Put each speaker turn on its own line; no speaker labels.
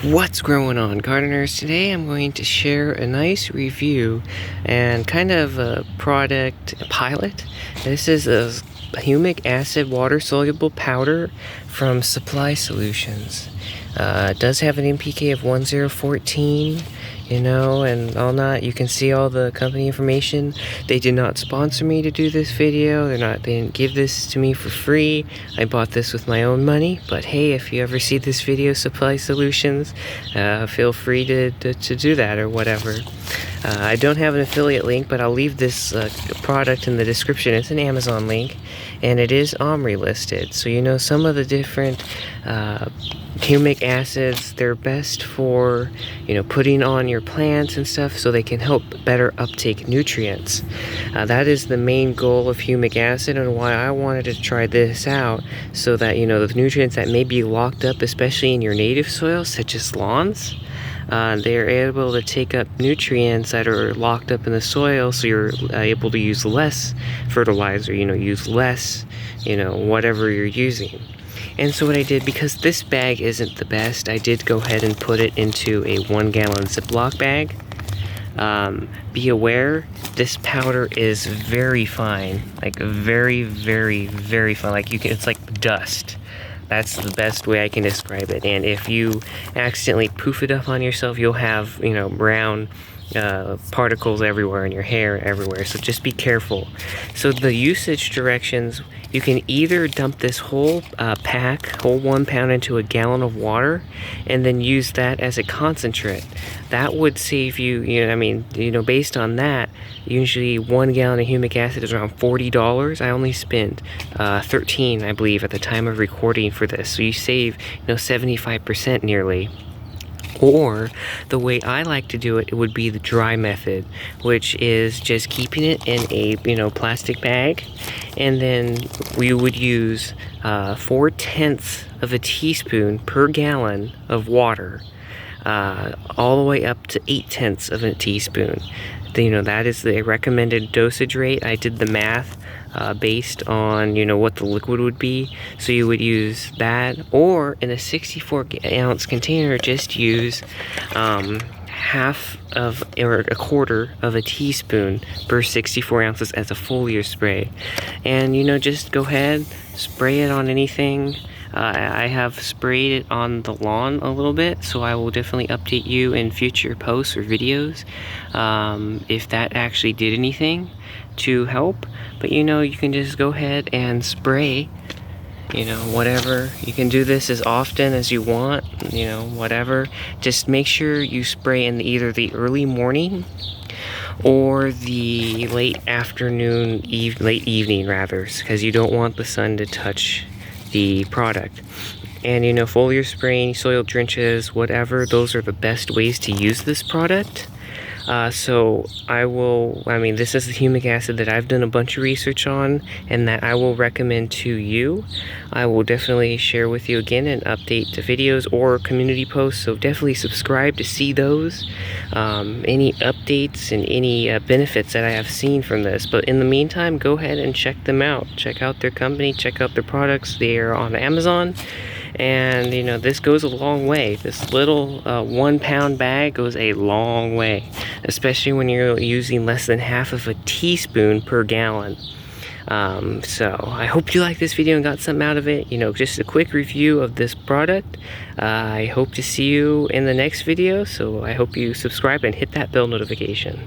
What's going on, gardeners? Today I'm going to share a nice review and kind of a product pilot. This is a humic acid water soluble powder from Supply Solutions. It does have an NPK of 1014, and all that. You can see all the company information. They did not sponsor me to do this video. They didn't give this to me for free. I bought this with my own money. But hey, if you ever see this video, Supply Solutions, feel free to do that or whatever. I don't have an affiliate link, but I'll leave this product in the description. It's an Amazon link, and it is OMRI listed. So some of the different humic acids, they're best for putting on your plants and stuff so they can help better uptake nutrients. That is the main goal of humic acid, and why I wanted to try this out, so that the nutrients that may be locked up, especially in your native soils such as lawns, they're able to take up nutrients that are locked up in the soil, so you're able to use less fertilizer, use less, whatever you're using. And so what I did, because this bag isn't the best, I did go ahead and put it into a 1 gallon Ziploc bag. Be aware, this powder is very fine, like very, very, very fine. Like it's like dust. That's the best way I can describe it. And if you accidentally poof it up on yourself, you'll have, brown particles everywhere in your hair, everywhere. So just be careful. So the usage directions, you can either dump this whole whole 1 pound into a gallon of water, and then use that as a concentrate. That would save you, based on that, usually 1 gallon of humic acid is around $40. I only spent 13, I believe, at the time of recording for this. So you save, 75% nearly. Or the way I like to do it, would be the dry method, which is just keeping it in a plastic bag, and then we would use 4/10 of a teaspoon per gallon of water, all the way up to 8/10 of a teaspoon. That is the recommended dosage rate. I did the math based on what the liquid would be, so you would use that, or in a 64-ounce container, just use half of or a quarter of a teaspoon per 64 ounces as a foliar spray. And just go ahead, spray it on anything. I have sprayed it on the lawn a little bit, so I will definitely update you in future posts or videos if that actually did anything to help. But you can just go ahead and spray, whatever. You can do this as often as you want, whatever. Just make sure you spray in either the early morning or the late afternoon, late evening rather, because you don't want the sun to touch the product. And foliar spraying, soil drenches, whatever, those are the best ways to use this product. So this is the humic acid that I've done a bunch of research on, and that I will recommend to you. I will definitely share with you again and update the videos or community posts, so definitely subscribe to see those, any updates and any benefits that I have seen from this. But in the meantime, go ahead and check them out. Check out their company, check out their products. They are on Amazon. And this goes a long way. This little 1 pound bag goes a long way, especially when you're using less than half of a teaspoon per gallon. So I hope you liked this video and got something out of it. Just a quick review of this product. I hope to see you in the next video, so I hope you subscribe and hit that bell notification.